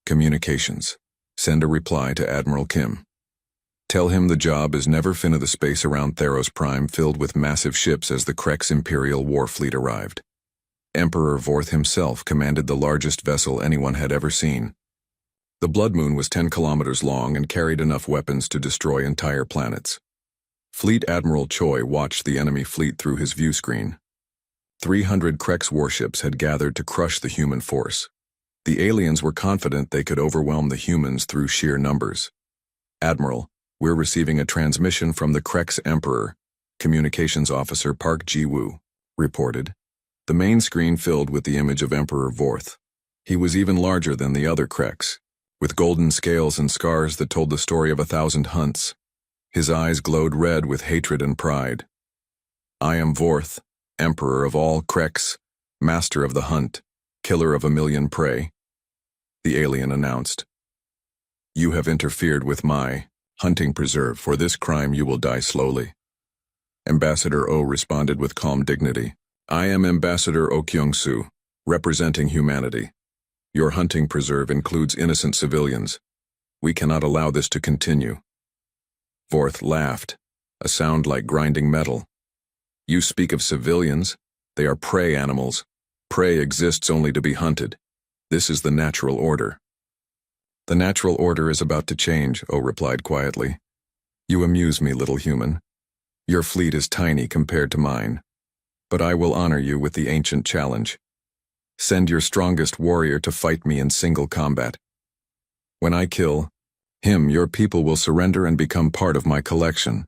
Communications. Send a reply to Admiral Kim. Tell him the job is never finna the space around Theros Prime filled with massive ships as the Krex Imperial war fleet arrived. Emperor Vorth himself commanded the largest vessel anyone had ever seen. The Blood Moon was 10 kilometers long and carried enough weapons to destroy entire planets. Fleet Admiral Choi watched the enemy fleet through his view screen. 300 Krex warships had gathered to crush the human force. The aliens were confident they could overwhelm the humans through sheer numbers. Admiral, we're receiving a transmission from the Krex Emperor, Communications Officer Park Ji-woo reported. The main screen filled with the image of Emperor Vorth. He was even larger than the other Krex, with golden scales and scars that told the story of 1,000 hunts. His eyes glowed red with hatred and pride. I am Vorth, Emperor of all Krex, Master of the Hunt, Killer of 1,000,000 prey. The alien announced. You have interfered with my hunting preserve. For this crime you will die slowly. Ambassador O responded with calm dignity. I am Ambassador Oh Kyung-soo, representing humanity. Your hunting preserve includes innocent civilians. We cannot allow this to continue. Vorth laughed, a sound like grinding metal. You speak of civilians. They are prey animals. Prey exists only to be hunted. This is the natural order. The natural order is about to change, O replied quietly. You amuse me, little human. Your fleet is tiny compared to mine. But I will honor you with the ancient challenge. Send your strongest warrior to fight me in single combat. When I kill him, your people will surrender and become part of my collection.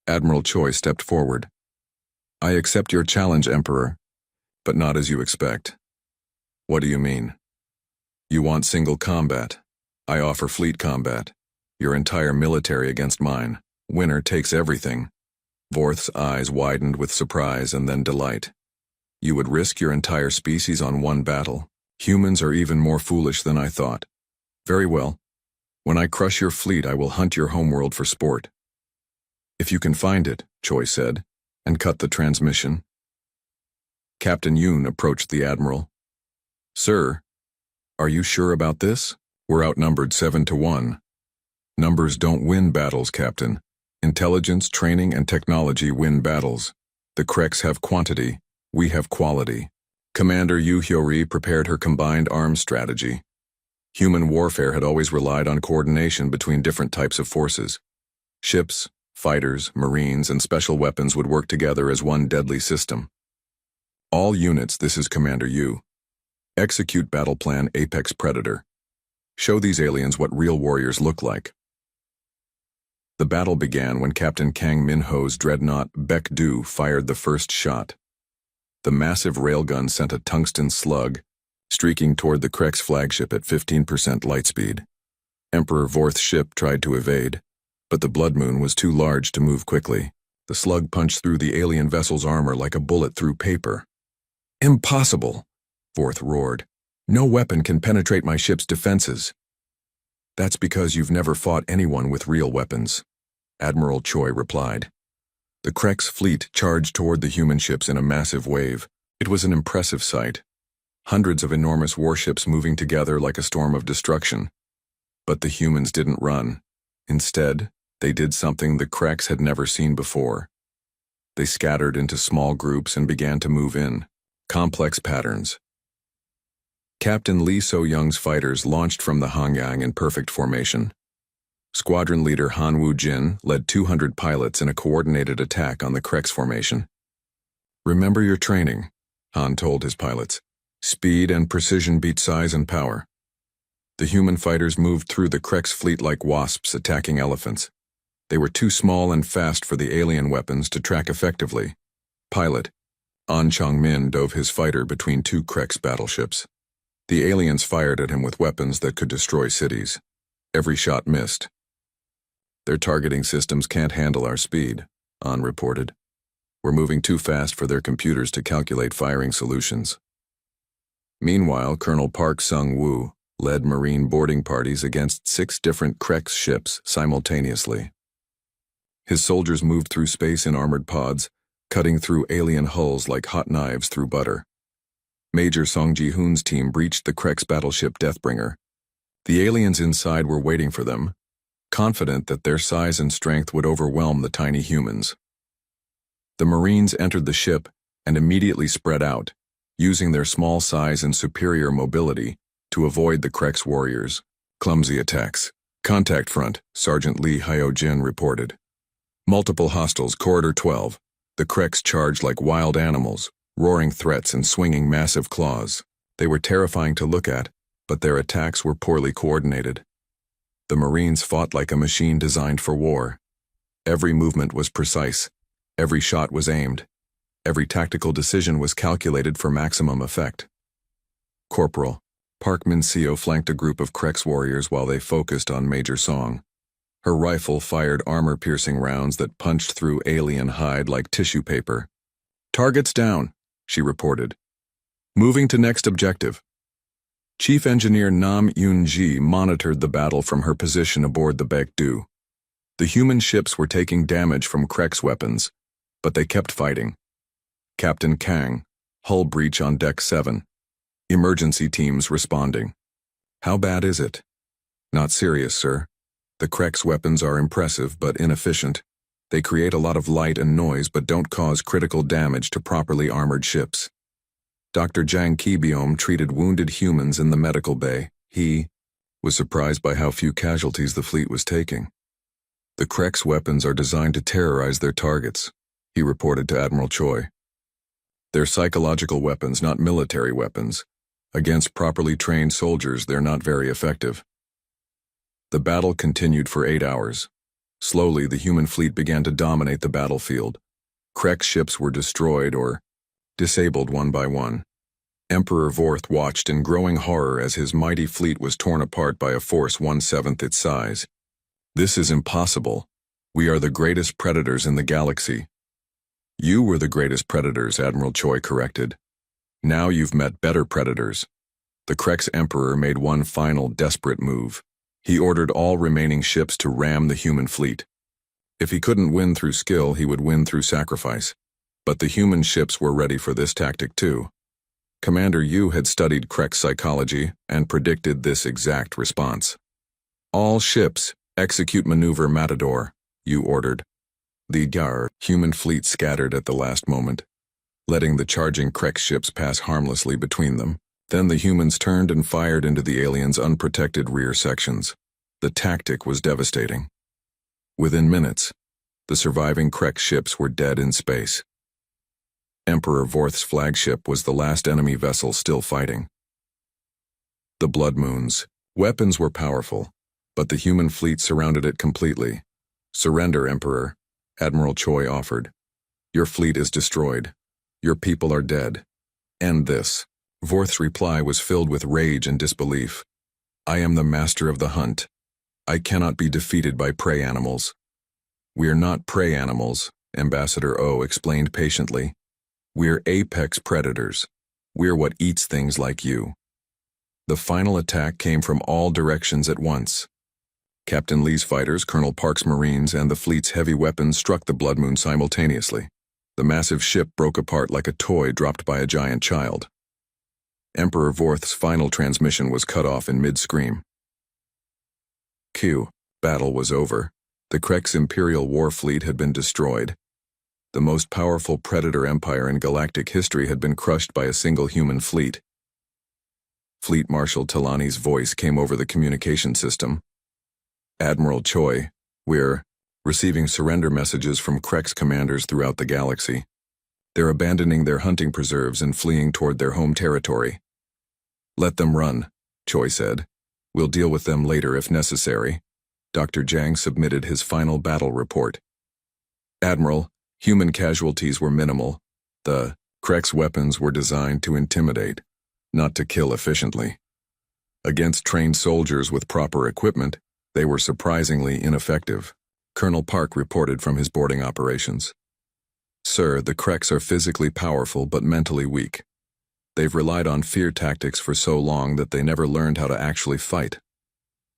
Admiral Choi stepped forward. I accept your challenge, Emperor, but not as you expect. What do you mean? You want single combat. I offer fleet combat. Your entire military against mine. Winner takes everything. Vorth's eyes widened with surprise and then delight. You would risk your entire species on one battle? Humans are even more foolish than I thought. Very well. When I crush your fleet, I will hunt your homeworld for sport. If you can find it, Choi said, and cut the transmission. Captain Yoon approached the Admiral. Sir, are you sure about this? We're outnumbered 7-1. Numbers don't win battles, Captain. Intelligence, training, and technology win battles. The Krex have quantity, we have quality. Commander Yu Hyori prepared her combined arms strategy. Human warfare had always relied on coordination between different types of forces. Ships, fighters, marines, and special weapons would work together as one deadly system. All units, this is Commander Yu. Execute battle plan Apex Predator. Show these aliens what real warriors look like. The battle began when Captain Kang Min-ho's dreadnought Baek-du fired the first shot. The massive railgun sent a tungsten slug, streaking toward the Krex flagship at 15% light speed. Emperor Vorth's ship tried to evade, but the Blood Moon was too large to move quickly. The slug punched through the alien vessel's armor like a bullet through paper. Impossible, Vorth roared. No weapon can penetrate my ship's defenses. That's because you've never fought anyone with real weapons, Admiral Choi replied. The Krex fleet charged toward the human ships in a massive wave. It was an impressive sight. Hundreds of enormous warships moving together like a storm of destruction. But the humans didn't run. Instead, they did something the Krex had never seen before. They scattered into small groups and began to move in complex patterns. Captain Lee So-young's fighters launched from the Hangyang in perfect formation. Squadron leader Han Woo-jin led 200 pilots in a coordinated attack on the Krex formation. Remember your training, Han told his pilots. Speed and precision beat size and power. The human fighters moved through the Krex fleet like wasps attacking elephants. They were too small and fast for the alien weapons to track effectively. Pilot An Chong-min dove his fighter between two Krex battleships. The aliens fired at him with weapons that could destroy cities. Every shot missed. Their targeting systems can't handle our speed, An reported. We're moving too fast for their computers to calculate firing solutions. Meanwhile, Colonel Park Sung-woo led Marine boarding parties against 6 different Krex ships simultaneously. His soldiers moved through space in armored pods, cutting through alien hulls like hot knives through butter. Major Song Ji-hoon's team breached the Krex battleship Deathbringer. The aliens inside were waiting for them, confident that their size and strength would overwhelm the tiny humans. The Marines entered the ship and immediately spread out, using their small size and superior mobility to avoid the Krex warriors' clumsy attacks. Contact front, Sergeant Lee Hyojin reported. Multiple hostiles, Corridor 12. The Krex charged like wild animals, roaring threats and swinging massive claws. They were terrifying to look at, but their attacks were poorly coordinated. The Marines fought like a machine designed for war. Every movement was precise. Every shot was aimed. Every tactical decision was calculated for maximum effect. Corporal Park Min-seo flanked a group of Krex warriors while they focused on Major Song. Her rifle fired armor-piercing rounds that punched through alien hide like tissue paper. "Targets down," she reported. "Moving to next objective." Chief Engineer Nam Yoon-ji monitored the battle from her position aboard the Baekdu. The human ships were taking damage from Krex weapons, but they kept fighting. Captain Kang, hull breach on Deck 7. Emergency teams responding. "How bad is it?" "Not serious, sir. The Krex weapons are impressive but inefficient. They create a lot of light and noise but don't cause critical damage to properly armored ships." Dr. Jang Ki-biom treated wounded humans in the medical bay. He was surprised by how few casualties the fleet was taking. "The Krex weapons are designed to terrorize their targets," he reported to Admiral Choi. "They're psychological weapons, not military weapons. Against properly trained soldiers, they're not very effective." The battle continued for 8 hours. Slowly, the human fleet began to dominate the battlefield. Krex ships were destroyed or disabled one by one. Emperor Vorth watched in growing horror as his mighty fleet was torn apart by a force 1/7 its size. "This is impossible. We are the greatest predators in the galaxy." "You were the greatest predators," Admiral Choi corrected. "Now you've met better predators." The Krex Emperor made one final desperate move. He ordered all remaining ships to ram the human fleet. If he couldn't win through skill, he would win through sacrifice. But the human ships were ready for this tactic too. Commander Yu had studied Krex psychology and predicted this exact response. "All ships, execute maneuver Matador," Yu ordered. The human fleet scattered at the last moment, letting the charging Krex ships pass harmlessly between them. Then the humans turned and fired into the aliens' unprotected rear sections. The tactic was devastating. Within minutes, the surviving Krex ships were dead in space. Emperor Vorth's flagship was the last enemy vessel still fighting. The Blood Moon's weapons were powerful, but the human fleet surrounded it completely. "Surrender, Emperor," Admiral Choi offered. "Your fleet is destroyed. Your people are dead. End this." Vorth's reply was filled with rage and disbelief. "I am the master of the hunt. I cannot be defeated by prey animals." "We're not prey animals," Ambassador O explained patiently. "We're apex predators. We're what eats things like you." The final attack came from all directions at once. Captain Lee's fighters, Colonel Park's Marines, and the fleet's heavy weapons struck the Blood Moon simultaneously. The massive ship broke apart like a toy dropped by a giant child. Emperor Vorth's final transmission was cut off in mid-scream. Battle was over. The Krex Imperial War Fleet had been destroyed. The most powerful predator empire in galactic history had been crushed by a single human fleet. Fleet Marshal Talani's voice came over the communication system. "Admiral Choi, we're receiving surrender messages from Krex commanders throughout the galaxy. They're abandoning their hunting preserves and fleeing toward their home territory." "Let them run," Choi said. "We'll deal with them later if necessary." Dr. Jang submitted his final battle report. "Admiral, human casualties were minimal. The Krex weapons were designed to intimidate, not to kill efficiently. Against trained soldiers with proper equipment, they were surprisingly ineffective." Colonel Park reported from his boarding operations. "Sir, the Krex are physically powerful but mentally weak. They've relied on fear tactics for so long that they never learned how to actually fight.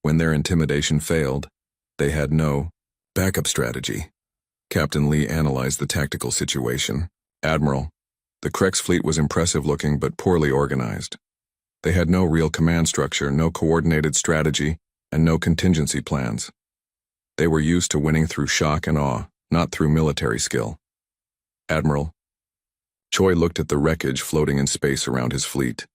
When their intimidation failed, they had no backup strategy." Captain Lee analyzed the tactical situation. "Admiral, the Krex fleet was impressive looking but poorly organized. They had no real command structure, no coordinated strategy, and no contingency plans. They were used to winning through shock and awe, not through military skill. Admiral. Choi looked at the wreckage floating in space around his fleet.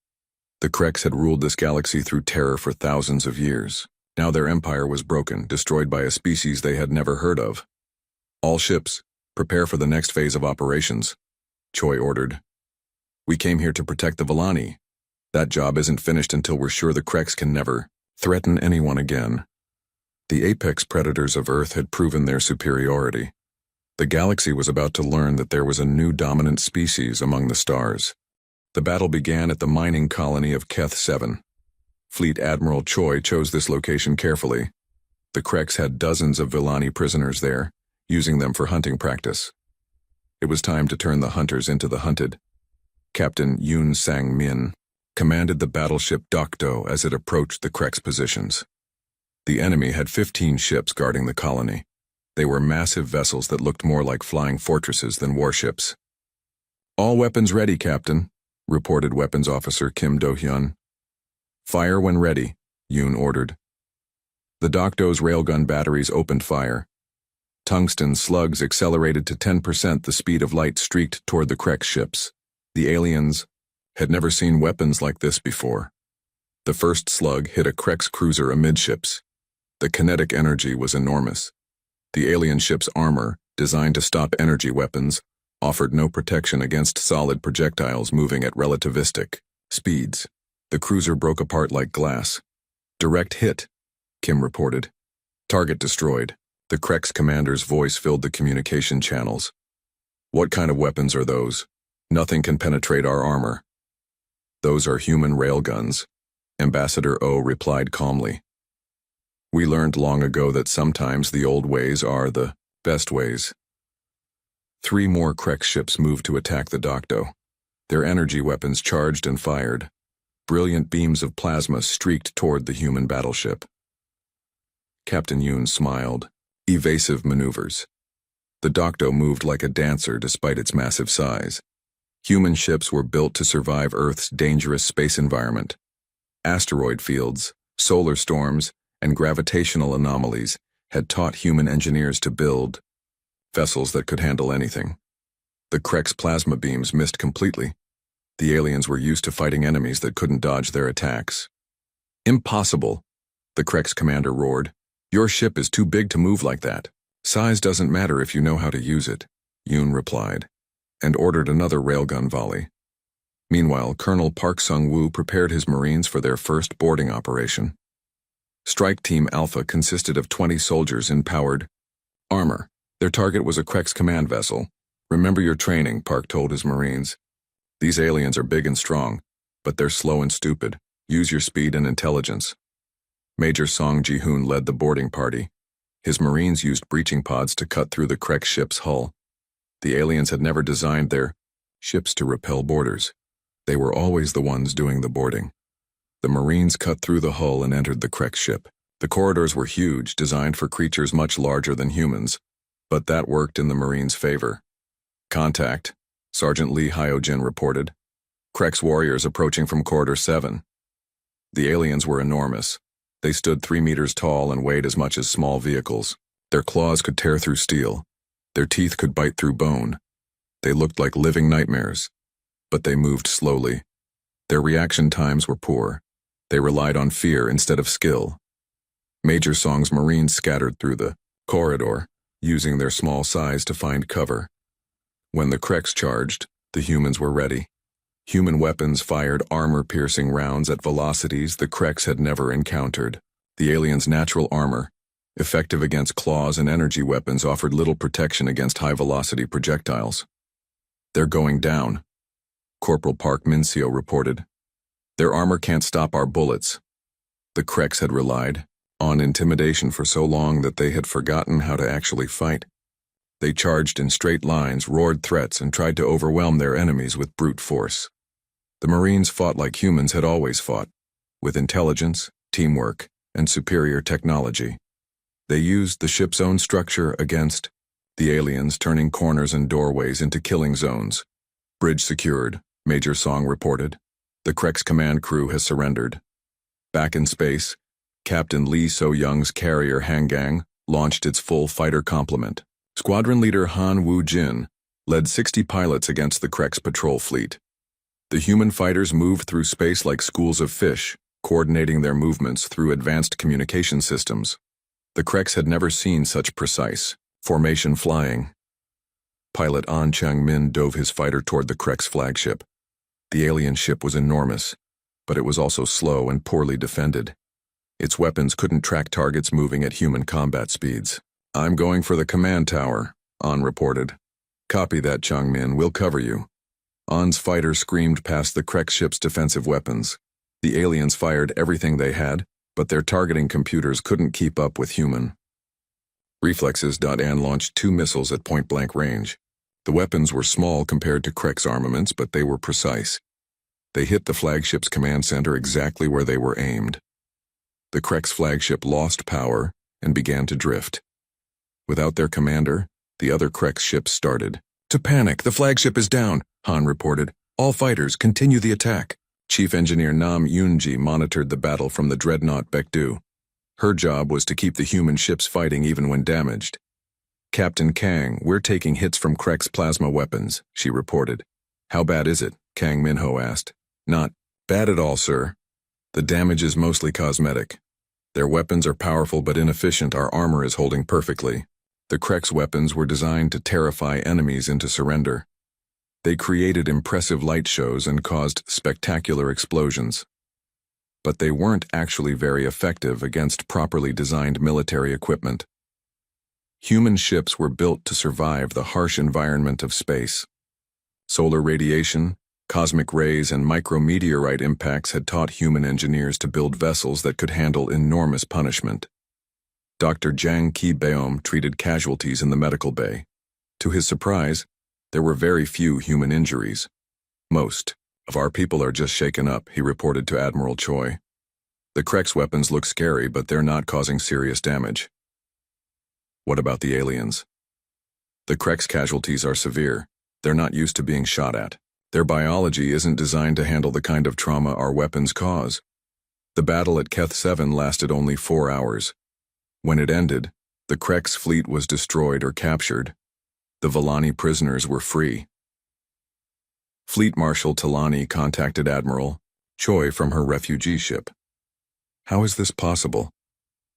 The Kreks had ruled this galaxy through terror for thousands of years. Now their empire was broken, destroyed by a species they had never heard of. All ships, prepare for the next phase of operations, Choi ordered. We came here to protect the Villani. That job isn't finished until we're sure the Kreks can never threaten anyone again. The apex predators of Earth had proven their superiority. The galaxy was about to learn that there was a new dominant species among the stars. The battle began at the mining colony of Keth 7. Fleet Admiral Choi chose this location carefully. The Kreks had dozens of Villani prisoners there, using them for hunting practice. It was time to turn the hunters into the hunted. Captain Yoon Sang-min commanded the battleship Dokdo as it approached the Kreks' positions. The enemy had 15 ships guarding the colony. They were massive vessels that looked more like flying fortresses than warships. All weapons ready, Captain, reported Weapons Officer Kim Do-hyun. Fire when ready, Yoon ordered. The Dokdo's railgun batteries opened fire. Tungsten slugs accelerated to 10% the speed of light streaked toward the Kreks ships. The aliens had never seen weapons like this before. The first slug hit a Kreks cruiser amidships. The kinetic energy was enormous. The alien ship's armor, designed to stop energy weapons, offered no protection against solid projectiles moving at relativistic speeds. The cruiser broke apart like glass. Direct hit, Kim reported. Target destroyed. The Kreks commander's voice filled the communication channels. What kind of weapons are those? Nothing can penetrate our armor. Those are human railguns, Ambassador O replied calmly. We learned long ago that sometimes the old ways are the best ways. 3 more Kreks ships moved to attack the Dokdo. Their energy weapons charged and fired. Brilliant beams of plasma streaked toward the human battleship. Captain Yoon smiled. Evasive maneuvers. The Dokdo moved like a dancer despite its massive size. Human ships were built to survive Earth's dangerous space environment. Asteroid fields, solar storms, and gravitational anomalies had taught human engineers to build vessels that could handle anything. The Kreks' plasma beams missed completely. The aliens were used to fighting enemies that couldn't dodge their attacks. Impossible, the Kreks commander roared. Your ship is too big to move like that. Size doesn't matter if you know how to use it, Yoon replied, and ordered another railgun volley. Meanwhile, Colonel Park Sung-woo prepared his Marines for their first boarding operation. Strike Team Alpha consisted of 20 soldiers in powered armor. Their target was a Kreks command vessel. Remember your training, Park told his Marines. These aliens are big and strong, but they're slow and stupid. Use your speed and intelligence. Major Song Ji-hoon led the boarding party. His Marines used breaching pods to cut through the Kreks ship's hull. The aliens had never designed their ships to repel boarders. They were always the ones doing the boarding. The Marines cut through the hull and entered the Kreks ship. The corridors were huge, designed for creatures much larger than humans, but that worked in the Marines' favor. Contact, Sergeant Lee Hyojin reported. Kreks warriors approaching from Corridor 7. The aliens were enormous. They stood 3 meters tall and weighed as much as small vehicles. Their claws could tear through steel. Their teeth could bite through bone. They looked like living nightmares. But they moved slowly. Their reaction times were poor. They relied on fear instead of skill. Major Song's Marines scattered through the corridor, using their small size to find cover. When the Kreks charged, the humans were ready. Human weapons fired armor-piercing rounds at velocities the Kreks had never encountered. The aliens' natural armor, effective against claws and energy weapons, offered little protection against high-velocity projectiles. They're going down, Corporal Park Min-seo reported. Their armor can't stop our bullets. The Kreks had relied on intimidation for so long that they had forgotten how to actually fight. They charged in straight lines, roared threats, and tried to overwhelm their enemies with brute force. The Marines fought like humans had always fought, with intelligence, teamwork, and superior technology. They used the ship's own structure against the aliens, turning corners and doorways into killing zones. Bridge secured, Major Song reported. The Krek's command crew has surrendered. Back in space, Captain Lee So-young's carrier Hangang launched its full fighter complement. Squadron leader Han Woo-jin led 60 pilots against the Krek's patrol fleet. The human fighters moved through space like schools of fish, coordinating their movements through advanced communication systems. The Kreks had never seen such precise formation flying. Pilot An Chang-min dove his fighter toward the Krek's flagship. The alien ship was enormous, but it was also slow and poorly defended. Its weapons couldn't track targets moving at human combat speeds. "I'm going for the command tower," An reported. "Copy that, Chang-min, we'll cover you." An's fighter screamed past the Krek ship's defensive weapons. The aliens fired everything they had, but their targeting computers couldn't keep up with human. Reflexes. An launched 2 missiles at point-blank range. The weapons were small compared to Krek's armaments, but they were precise. They hit the flagship's command center exactly where they were aimed. The Krek's flagship lost power and began to drift. Without their commander, the other Krek's ships started to panic. "The flagship is down," Han reported. "All fighters, continue the attack." Chief Engineer Nam Yoonji monitored the battle from the dreadnought Baekdu. Her job was to keep the human ships fighting even when damaged. "Captain Kang, we're taking hits from Krek's plasma weapons," she reported. "How bad is it?" Kang Minho asked. "Not bad at all, sir. The damage is mostly cosmetic. Their weapons are powerful but inefficient. Our armor is holding perfectly." The Krek's weapons were designed to terrify enemies into surrender. They created impressive light shows and caused spectacular explosions. But they weren't actually very effective against properly designed military equipment. Human ships were built to survive the harsh environment of space. Solar radiation, cosmic rays, and micrometeorite impacts had taught human engineers to build vessels that could handle enormous punishment. Dr. Jang Ki-beom treated casualties in the medical bay. To his surprise, there were very few human injuries. "Most of our people are just shaken up," he reported to Admiral Choi. "The Krek's weapons look scary, but they're not causing serious damage." "What about the aliens?" "The Krek's casualties are severe. They're not used to being shot at. Their biology isn't designed to handle the kind of trauma our weapons cause." The battle at Keth 7 lasted only 4 hours. When it ended, the Krek's fleet was destroyed or captured. The Vellani prisoners were free. Fleet Marshal Talani contacted Admiral Choi from her refugee ship. "How is this possible?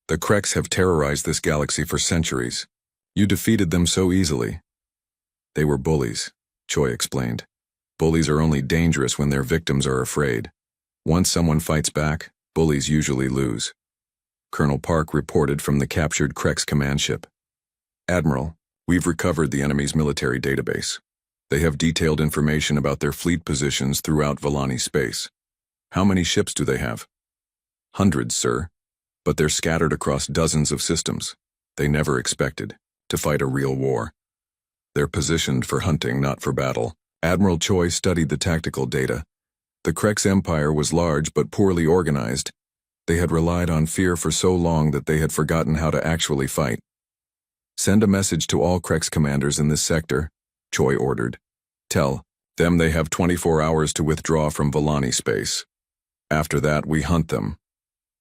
The Kreks have terrorized this galaxy for centuries. You defeated them so easily." "They were bullies," Choi explained. "Bullies are only dangerous when their victims are afraid. Once someone fights back, bullies usually lose." Colonel Park reported from the captured Krek's command ship. "Admiral, we've recovered the enemy's military database. They have detailed information about their fleet positions throughout Vellani space." "How many ships do they have?" "Hundreds, sir, but they're scattered across dozens of systems. They never expected to fight a real war. They're positioned for hunting, not for battle." Admiral Choi studied the tactical data. The Krek's empire was large but poorly organized. They had relied on fear for so long that they had forgotten how to actually fight. "Send a message to all Krek's commanders in this sector," Choi ordered. "Tell them they have 24 hours to withdraw from Vellani space. After that, we hunt them."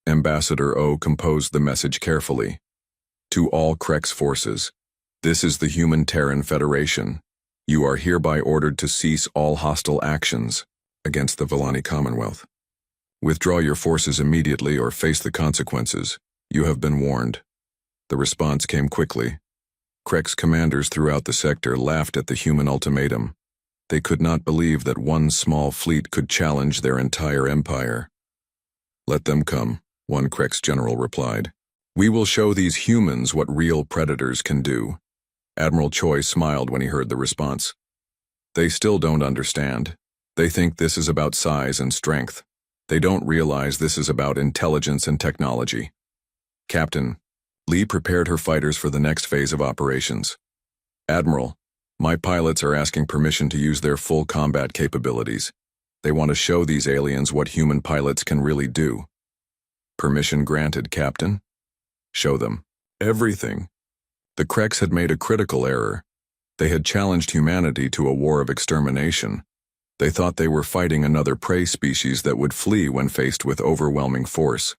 Ambassador O composed the message carefully. "To all Krek's forces, this is the Human Terran Federation. You are hereby ordered to cease all hostile actions against the Vellani Commonwealth. Withdraw your forces immediately or face the consequences. You have been warned." The response came quickly. Krek's commanders throughout the sector laughed at the human ultimatum. They could not believe that one small fleet could challenge their entire empire. "Let them come," one Krek's general replied. "We will show these humans what real predators can do." Admiral Choi smiled when he heard the response. "They still don't understand. They think this is about size and strength. They don't realize this is about intelligence and technology." "Captain, Lee prepared her fighters for the next phase of operations." "Admiral, my pilots are asking permission to use their full combat capabilities. They want to show these aliens what human pilots can really do." "Permission granted, Captain." "Show them everything." The Kreks had made a critical error. They had challenged humanity to a war of extermination. They thought they were fighting another prey species that would flee when faced with overwhelming force.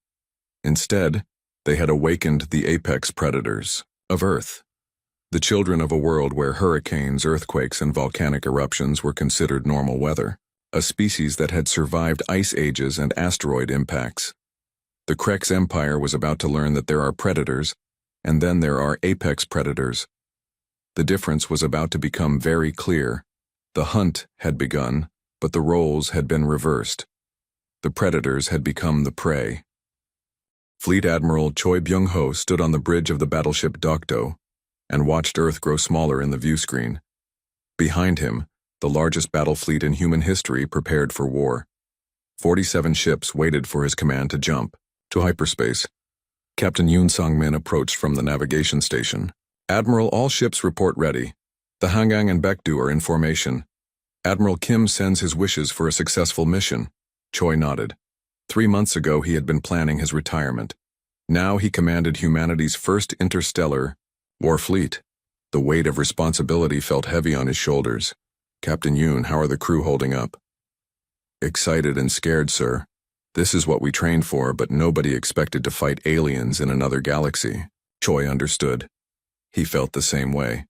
Instead, they had awakened the apex predators of Earth, the children of a world where hurricanes, earthquakes, and volcanic eruptions were considered normal weather, a species that had survived ice ages and asteroid impacts. The Krex Empire was about to learn that there are predators, and then there are apex predators. The difference was about to become very clear. The hunt had begun, but the roles had been reversed. The predators had become the prey. Fleet Admiral Choi Byung-ho stood on the bridge of the battleship Dokdo and watched Earth grow smaller in the view screen. Behind him, the largest battle fleet in human history prepared for war. 47 ships waited for his command to jump to hyperspace. Captain Yoon Song-min approached from the navigation station. Admiral, all ships report ready. The Hangang and Baekdu are in formation. Admiral Kim sends his wishes for a successful mission. Choi nodded. 3 months ago he had been planning his retirement. Now he commanded humanity's first interstellar war fleet. The weight of responsibility felt heavy on his shoulders. Captain Yoon, how are the crew holding up? Excited and scared, sir. This is what we trained for, but nobody expected to fight aliens in another galaxy. Choi understood. He felt the same way.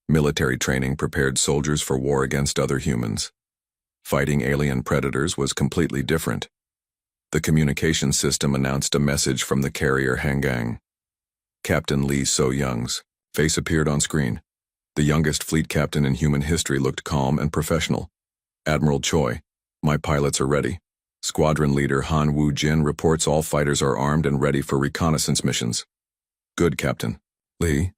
Military training prepared soldiers for war against other humans. Fighting alien predators was completely different. The communication system announced a message from the carrier Hangang. Captain Lee So-young's face appeared on screen. The youngest fleet captain in human history looked calm and professional. Admiral Choi, my pilots are ready. Squadron leader Han Woo-jin reports all fighters are armed and ready for reconnaissance missions. Good, Captain. Lee,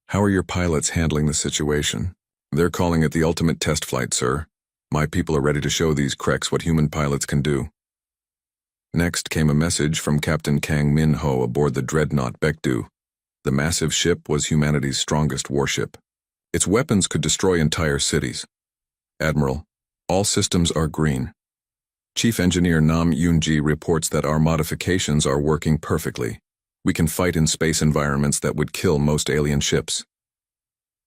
how are your pilots handling the situation? They're calling it the ultimate test flight, sir. My people are ready to show these Kreks what human pilots can do. Next came a message from Captain Kang Min-ho aboard the dreadnought Baekdu. The massive ship was humanity's strongest warship. Its weapons could destroy entire cities. Admiral, all systems are green. Chief Engineer Nam Yoon-ji reports that our modifications are working perfectly. We can fight in space environments that would kill most alien ships.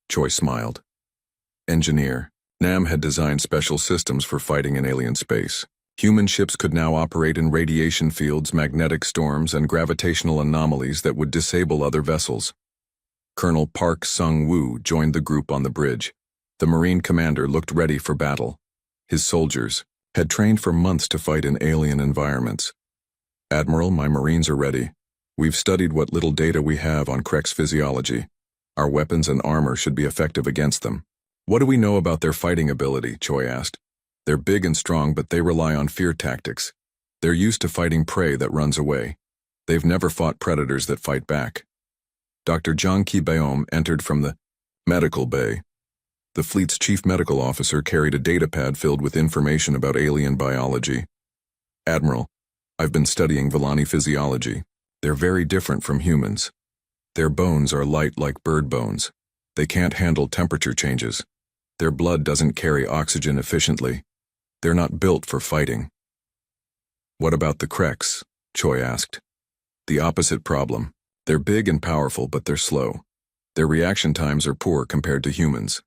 Choi smiled. Engineer, Nam had designed special systems for fighting in alien space. Human ships could now operate in radiation fields, magnetic storms, and gravitational anomalies that would disable other vessels. Colonel Park Sung-woo joined the group on the bridge. The Marine commander looked ready for battle. His soldiers had trained for months to fight in alien environments. Admiral, my Marines are ready. We've studied what little data we have on Krek's physiology. Our weapons and armor should be effective against them. What do we know about their fighting ability? Choi asked. They're big and strong, but they rely on fear tactics. They're used to fighting prey that runs away. They've never fought predators that fight back. Dr. Jang Ki-beom entered from the medical bay. The fleet's chief medical officer carried a datapad filled with information about alien biology. Admiral, I've been studying Villani physiology. They're very different from humans. Their bones are light like bird bones. They can't handle temperature changes. Their blood doesn't carry oxygen efficiently. They're not built for fighting. What about the Kreks? Choi asked. The opposite problem. They're big and powerful, but they're slow. Their reaction times are poor compared to humans.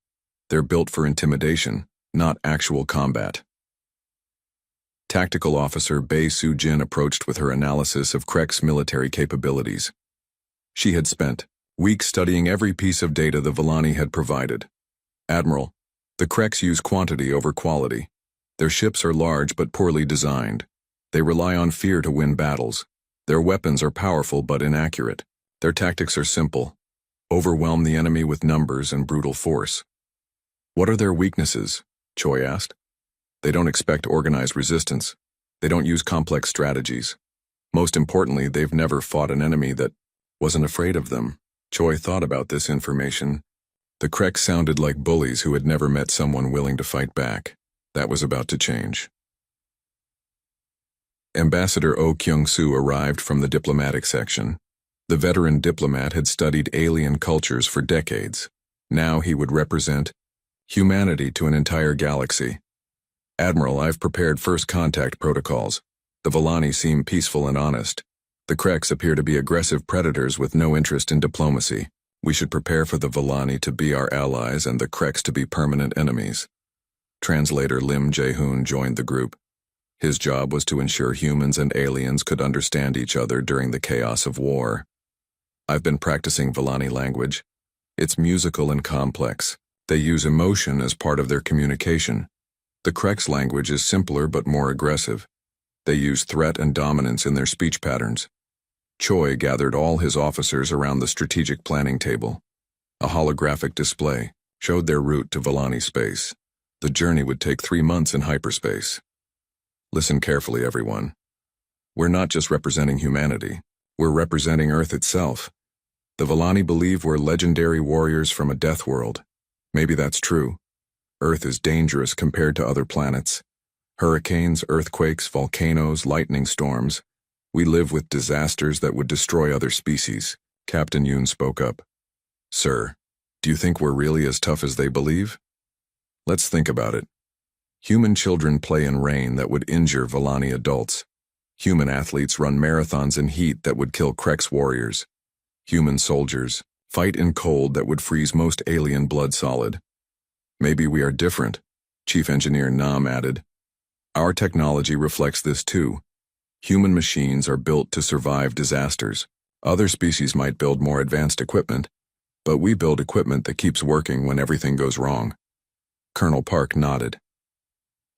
They're built for intimidation, not actual combat. Tactical Officer Bae Soo-jin approached with her analysis of Krek's military capabilities. She had spent weeks studying every piece of data the Villani had provided. Admiral, the Kreks use quantity over quality. Their ships are large but poorly designed. They rely on fear to win battles. Their weapons are powerful but inaccurate. Their tactics are simple. Overwhelm the enemy with numbers and brutal force. What are their weaknesses? Choi asked. They don't expect organized resistance. They don't use complex strategies. Most importantly, they've never fought an enemy that wasn't afraid of them. Choi thought about this information. The Kreks sounded like bullies who had never met someone willing to fight back. That was about to change. Ambassador Oh Kyung-soo arrived from the diplomatic section. The veteran diplomat had studied alien cultures for decades. Now he would represent humanity to an entire galaxy. Admiral, I've prepared first contact protocols. The Villani seem peaceful and honest. The Kreks appear to be aggressive predators with no interest in diplomacy. We should prepare for the Villani to be our allies and the Kreks to be permanent enemies. Translator Lim Jae-hoon joined the group. His job was to ensure humans and aliens could understand each other during the chaos of war. I've been practicing Volani language. It's musical and complex. They use emotion as part of their communication. The Krex language is simpler but more aggressive. They use threat and dominance in their speech patterns. Choi gathered all his officers around the strategic planning table. A holographic display showed their route to Volani space. The journey would take 3 months in hyperspace. Listen carefully, everyone. We're not just representing humanity. We're representing Earth itself. The Volani believe we're legendary warriors from a death world. Maybe that's true. Earth is dangerous compared to other planets. Hurricanes, earthquakes, volcanoes, lightning storms. We live with disasters that would destroy other species. Captain Yoon spoke up. Sir, do you think we're really as tough as they believe? Let's think about it. Human children play in rain that would injure Volani adults. Human athletes run marathons in heat that would kill Krex warriors. Human soldiers fight in cold that would freeze most alien blood solid. Maybe we are different, Chief Engineer Nam added. Our technology reflects this too. Human machines are built to survive disasters. Other species might build more advanced equipment, but we build equipment that keeps working when everything goes wrong. Colonel Park nodded.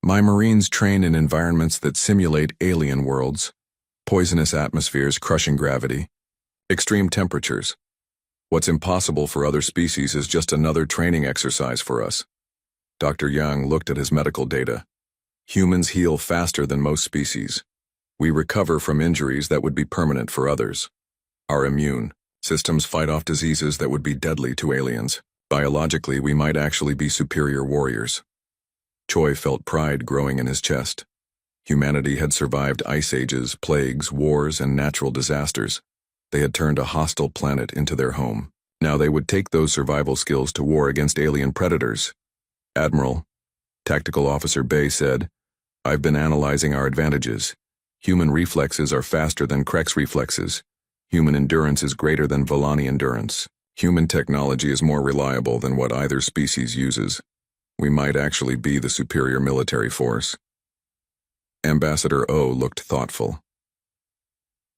My Marines train in environments that simulate alien worlds, poisonous atmospheres crushing gravity, extreme temperatures. What's impossible for other species is just another training exercise for us. Dr. Yang looked at his medical data. Humans heal faster than most species. We recover from injuries that would be permanent for others. Our immune systems fight off diseases that would be deadly to aliens. Biologically, we might actually be superior warriors. Choi felt pride growing in his chest. Humanity had survived ice ages, plagues, wars, and natural disasters. They had turned a hostile planet into their home. Now they would take those survival skills to war against alien predators. Admiral, Tactical Officer Bay said, I've been analyzing our advantages. Human reflexes are faster than Krex reflexes. Human endurance is greater than Volani endurance. Human technology is more reliable than what either species uses. We might actually be the superior military force. Ambassador O looked thoughtful.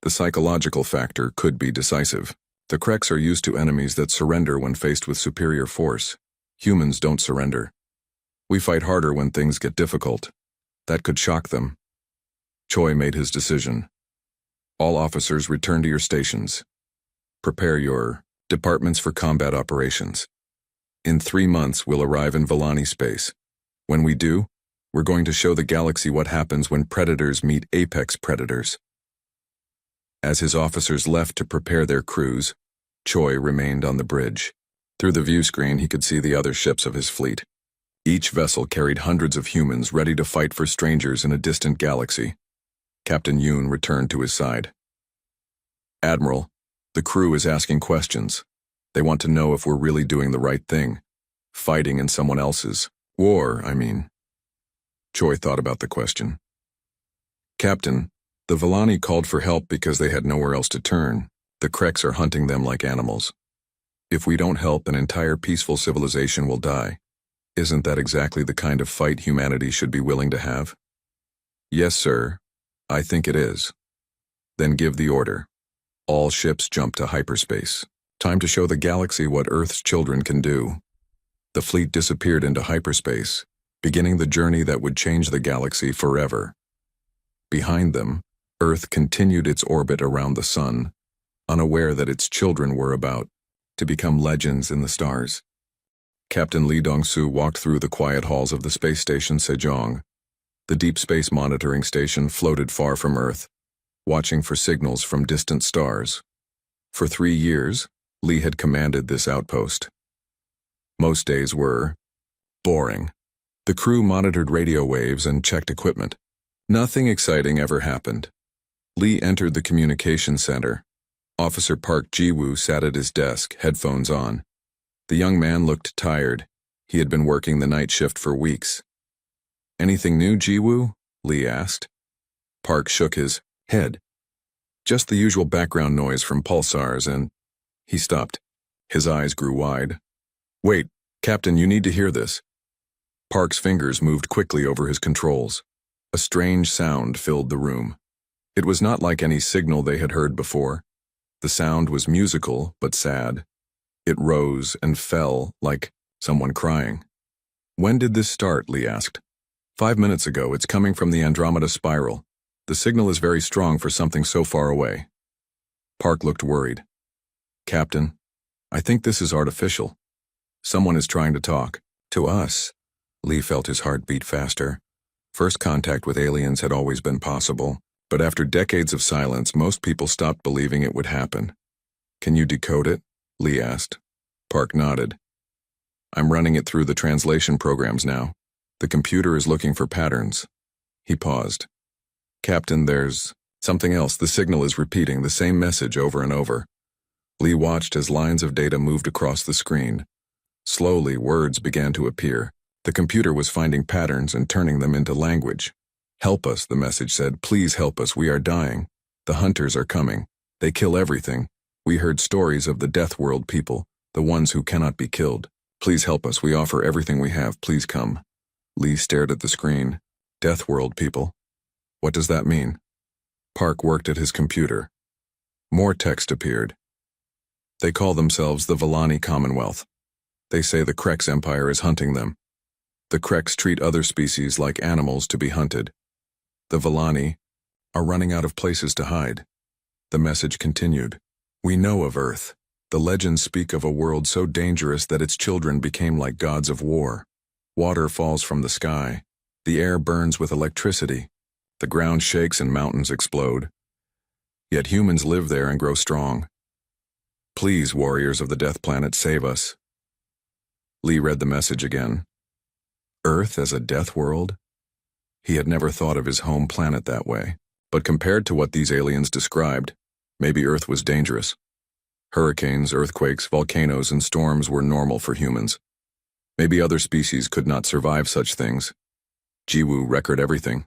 The psychological factor could be decisive. The Krex are used to enemies that surrender when faced with superior force. Humans don't surrender. We fight harder when things get difficult. That could shock them. Choi made his decision. All officers return to your stations. Prepare your departments for combat operations. In 3 months, we'll arrive in Volani space. When we do, we're going to show the galaxy what happens when predators meet apex predators. As his officers left to prepare their crews, Choi remained on the bridge. Through the view screen, he could see the other ships of his fleet. Each vessel carried hundreds of humans ready to fight for strangers in a distant galaxy. Captain Yoon returned to his side. Admiral, the crew is asking questions. They want to know if we're really doing the right thing. Fighting in someone else's war, I mean. Choi thought about the question. Captain, the Volani called for help because they had nowhere else to turn. The Krex are hunting them like animals. If we don't help, an entire peaceful civilization will die. Isn't that exactly the kind of fight humanity should be willing to have? Yes, sir. I think it is. Then give the order. All ships jump to hyperspace. Time to show the galaxy what Earth's children can do. The fleet disappeared into hyperspace, beginning the journey that would change the galaxy forever. Behind them, Earth continued its orbit around the sun, unaware that its children were about to become legends in the stars. Captain Lee Dong-soo walked through the quiet halls of the space station Sejong. The deep space monitoring station floated far from Earth, watching for signals from distant stars. For 3 years, Lee had commanded this outpost. Most days were boring. The crew monitored radio waves and checked equipment. Nothing exciting ever happened. Lee entered the communication center. Officer Park Ji-woo sat at his desk, headphones on. The young man looked tired. He had been working the night shift for weeks. Anything new, Ji-woo? Lee asked. Park shook his head. Just the usual background noise from pulsars and... He stopped. His eyes grew wide. Wait, Captain, you need to hear this. Park's fingers moved quickly over his controls. A strange sound filled the room. It was not like any signal they had heard before. The sound was musical, but sad. It rose and fell like someone crying. "When did this start?" Lee asked. "5 minutes ago. It's coming from the Andromeda spiral. The signal is very strong for something so far away." Park looked worried. "Captain, I think this is artificial. Someone is trying to talk to us." Lee felt his heart beat faster. First contact with aliens had always been possible, but after decades of silence, most people stopped believing it would happen. "Can you decode it?" Lee asked. Park nodded. "I'm running it through the translation programs now. The computer is looking for patterns." He paused. "Captain, there's something else. The signal is repeating the same message over and over." Lee watched as lines of data moved across the screen. Slowly, words began to appear. The computer was finding patterns and turning them into language. "Help us," the message said. "Please help us. We are dying. The hunters are coming. They kill everything. We heard stories of the Deathworld people, the ones who cannot be killed. Please help us. We offer everything we have. Please come." Lee stared at the screen. "Deathworld people? What does that mean?" Park worked at his computer. More text appeared. "They call themselves the Villani Commonwealth. They say the Krex Empire is hunting them. The Krex treat other species like animals to be hunted. The Villani are running out of places to hide." The message continued. "We know of Earth. The legends speak of a world so dangerous that its children became like gods of war. Water falls from the sky. The air burns with electricity. The ground shakes and mountains explode. Yet humans live there and grow strong. Please, warriors of the Death Planet, save us." Lee read the message again. Earth as a death world? He had never thought of his home planet that way. But compared to what these aliens described, maybe Earth was dangerous. Hurricanes, earthquakes, volcanoes, and storms were normal for humans. Maybe other species could not survive such things. Jiwoo, record everything.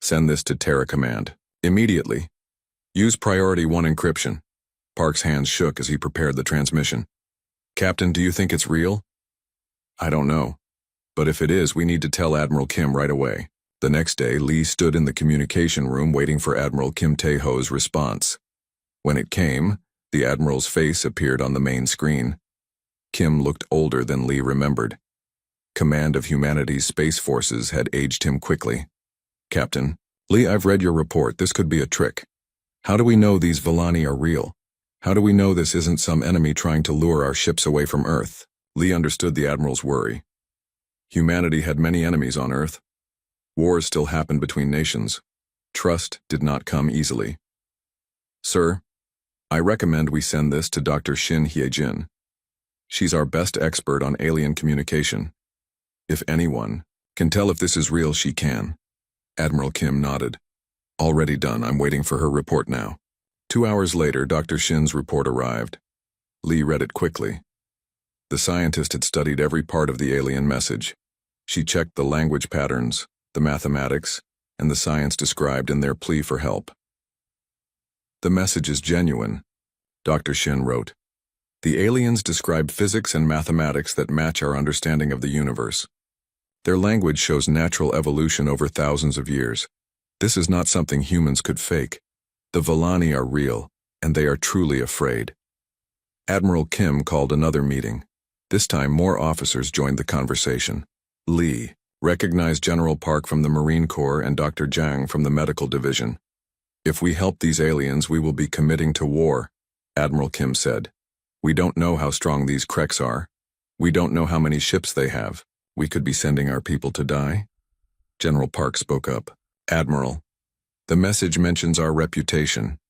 Send this to Terra Command. Immediately. Use Priority 1 encryption. Park's hands shook as he prepared the transmission. "Captain, do you think it's real?" "I don't know. But if it is, we need to tell Admiral Kim right away." The next day, Lee stood in the communication room waiting for Admiral Kim Tae-ho's response. When it came, the Admiral's face appeared on the main screen. Kim looked older than Lee remembered. Command of Humanity's Space Forces had aged him quickly. "Captain, Lee, I've read your report. This could be a trick. How do we know these Villani are real? How do we know this isn't some enemy trying to lure our ships away from Earth?" Lee understood the Admiral's worry. Humanity had many enemies on Earth. Wars still happened between nations. Trust did not come easily. "Sir, I recommend we send this to Dr. Shin Hye-jin. She's our best expert on alien communication. If anyone can tell if this is real, she can." Admiral Kim nodded. "Already done. I'm waiting for her report now." 2 hours later, Dr. Shin's report arrived. Lee read it quickly. The scientist had studied every part of the alien message. She checked the language patterns, the mathematics, and the science described in their plea for help. "The message is genuine," Dr. Shin wrote. "The aliens describe physics and mathematics that match our understanding of the universe. Their language shows natural evolution over thousands of years. This is not something humans could fake. The Villani are real, and they are truly afraid." Admiral Kim called another meeting. This time, more officers joined the conversation. Lee recognized General Park from the Marine Corps and Dr. Jang from the Medical Division. "If we help these aliens, we will be committing to war," Admiral Kim said. "We don't know how strong these Krex are. We don't know how many ships they have. We could be sending our people to die." General Park spoke up. "Admiral, the message mentions our reputation.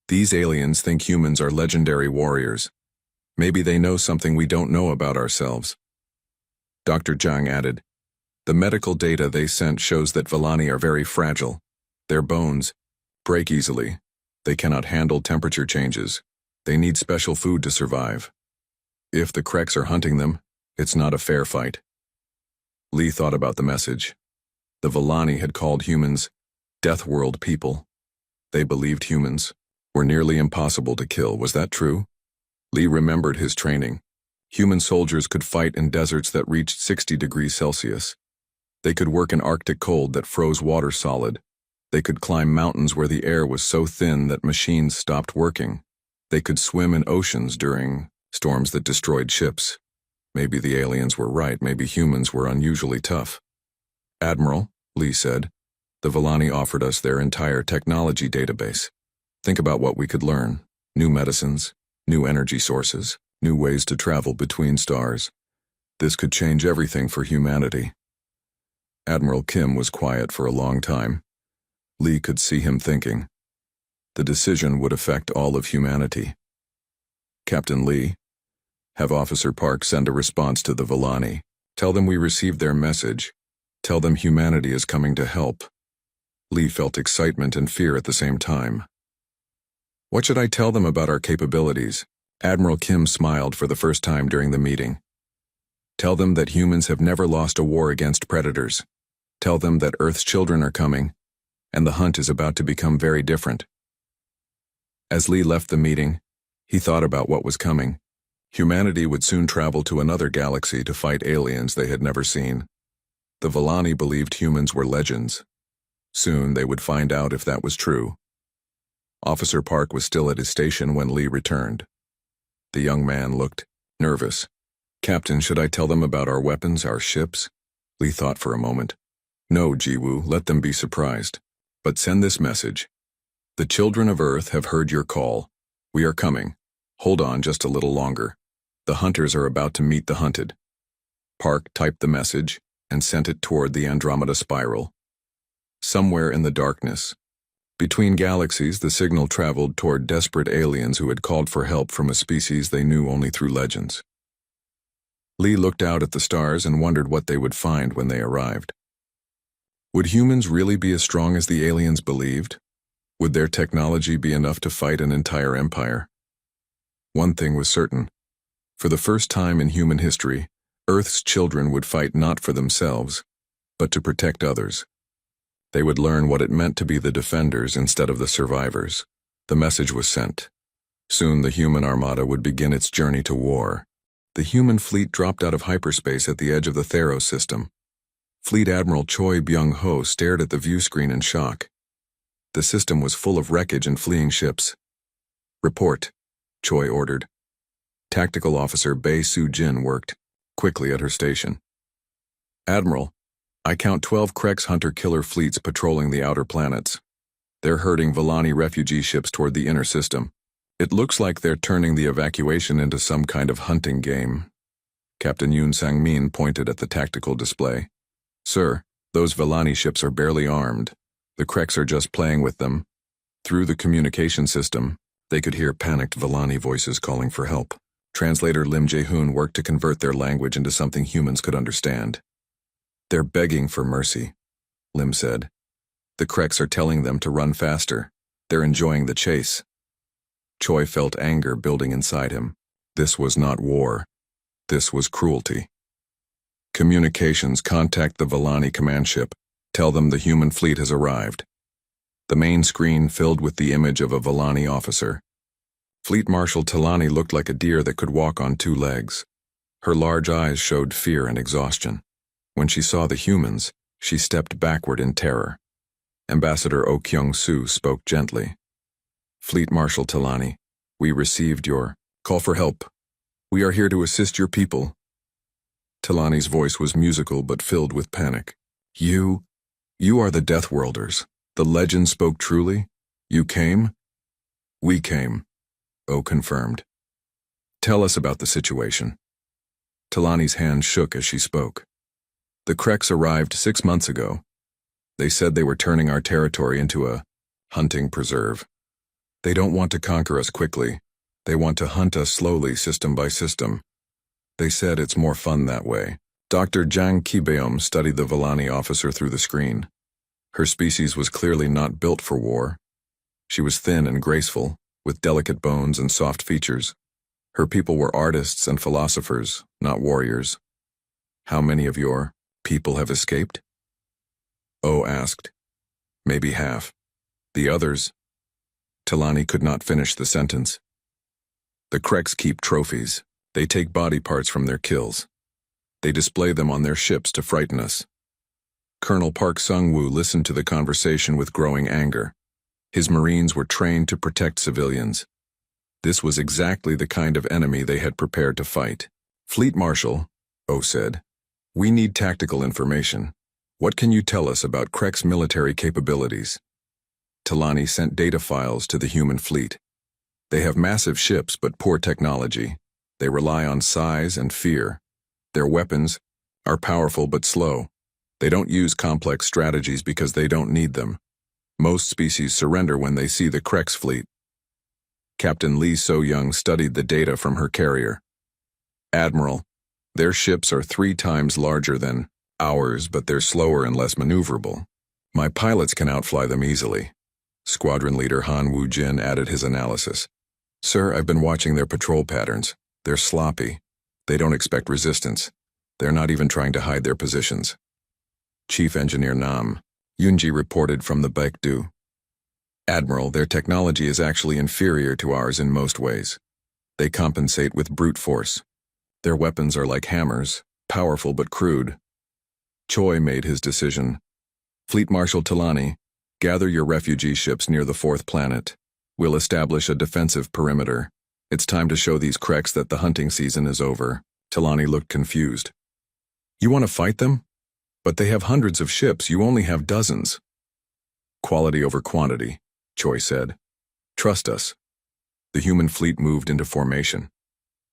These aliens think humans are legendary warriors. Maybe they know something we don't know about ourselves." Dr. Jang added, "The medical data they sent shows that Villani are very fragile. Their bones break easily. They cannot handle temperature changes. They need special food to survive. If the Krex are hunting them, it's not a fair fight." Lee thought about the message. The Villani had called humans Deathworld people. They believed humans were nearly impossible to kill. Was that true? Lee remembered his training. Human soldiers could fight in deserts that reached 60 degrees Celsius. They could work in Arctic cold that froze water solid. They could climb mountains where the air was so thin that machines stopped working. They could swim in oceans during storms that destroyed ships. Maybe the aliens were right, maybe humans were unusually tough. "Admiral," Lee said, "the Villani offered us their entire technology database. Think about what we could learn. New medicines, new energy sources, new ways to travel between stars. This could change everything for humanity." Admiral Kim was quiet for a long time. Lee could see him thinking. The decision would affect all of humanity. "Captain Lee, have Officer Park send a response to the Villani. Tell them we received their message. Tell them humanity is coming to help." Lee felt excitement and fear at the same time. "What should I tell them about our capabilities?" Admiral Kim smiled for the first time during the meeting. "Tell them that humans have never lost a war against predators. Tell them that Earth's children are coming, and the hunt is about to become very different." As Lee left the meeting, he thought about what was coming. Humanity would soon travel to another galaxy to fight aliens they had never seen. The Villani believed humans were legends. Soon they would find out if that was true. Officer Park was still at his station when Lee returned. The young man looked nervous. "Captain, should I tell them about our weapons, our ships?" Lee thought for a moment. "No, Jiwoo, let them be surprised. But send this message. The children of Earth have heard your call. We are coming. Hold on just a little longer. The hunters are about to meet the hunted." Park typed the message and sent it toward the Andromeda spiral. Somewhere in the darkness, between galaxies, the signal traveled toward desperate aliens who had called for help from a species they knew only through legends. Lee looked out at the stars and wondered what they would find when they arrived. Would humans really be as strong as the aliens believed? Would their technology be enough to fight an entire empire? One thing was certain. For the first time in human history, Earth's children would fight not for themselves, but to protect others. They would learn what it meant to be the defenders instead of the survivors. The message was sent. Soon the human armada would begin its journey to war. The human fleet dropped out of hyperspace at the edge of the Theros system. Fleet Admiral Choi Byung-ho stared at the view screen in shock. The system was full of wreckage and fleeing ships. "Report," Choi ordered. Tactical Officer Bae Soo-jin worked quickly at her station. "Admiral, I count 12 Krex hunter-killer fleets patrolling the outer planets. They're herding Villani refugee ships toward the inner system. It looks like they're turning the evacuation into some kind of hunting game." Captain Yoon Sang-min pointed at the tactical display. "Sir, those Villani ships are barely armed. The Krex are just playing with them." Through the communication system, they could hear panicked Villani voices calling for help. Translator Lim Jae-hoon worked to convert their language into something humans could understand. "They're begging for mercy," Lim said. "The Krex are telling them to run faster. They're enjoying the chase." Choi felt anger building inside him. This was not war. This was cruelty. "Communications, contact the Villani command ship. Tell them the human fleet has arrived." The main screen filled with the image of a Villani officer. Fleet Marshal Talani looked like a deer that could walk on two legs. Her large eyes showed fear and exhaustion. When she saw the humans, she stepped backward in terror. Ambassador Oh Kyung-soo spoke gently. "Fleet Marshal Talani, we received your call for help. We are here to assist your people." Talani's voice was musical but filled with panic. You are the Deathworlders. The legend spoke truly? You came?" "We came," Oh confirmed. "Tell us about the situation." Talani's hand shook as she spoke. "The Krex arrived 6 months ago. They said they were turning our territory into a hunting preserve. They don't want to conquer us quickly. They want to hunt us slowly, system by system. They said it's more fun that way." Dr. Jang Kibeom studied the Villani officer through the screen. Her species was clearly not built for war. She was thin and graceful, with delicate bones and soft features. Her people were artists and philosophers, not warriors. "How many of your people have escaped?" Oh asked. "Maybe half. The others—" Talani could not finish the sentence. "The Krex keep trophies. They take body parts from their kills. They display them on their ships to frighten us. Colonel Park Sung-woo listened to the conversation with growing anger. His Marines were trained to protect civilians. This was exactly the kind of enemy they had prepared to fight. Fleet Marshal, Oh said, we need tactical information. What can you tell us about Krek's military capabilities? Talani sent data files to the human fleet. They have massive ships but poor technology. They rely on size and fear. Their weapons are powerful but slow. They don't use complex strategies because they don't need them. Most species surrender when they see the Krek's fleet. Captain Lee So-young studied the data from her carrier. Admiral, their ships are 3 times larger than ours, but they're slower and less maneuverable. My pilots can outfly them easily. Squadron leader Han Woo-jin added his analysis. Sir, I've been watching their patrol patterns. They're sloppy. They don't expect resistance. They're not even trying to hide their positions. Chief Engineer Nam Yoonji reported from the Baekdu. Admiral, their technology is actually inferior to ours in most ways. They compensate with brute force. Their weapons are like hammers, powerful but crude. Choi made his decision. Fleet Marshal Talani, gather your refugee ships near the 4th planet. We'll establish a defensive perimeter. It's time to show these Kreks that the hunting season is over. Talani looked confused. You want to fight them? But they have hundreds of ships, you only have dozens. Quality over quantity, Choi said. Trust us. The human fleet moved into formation.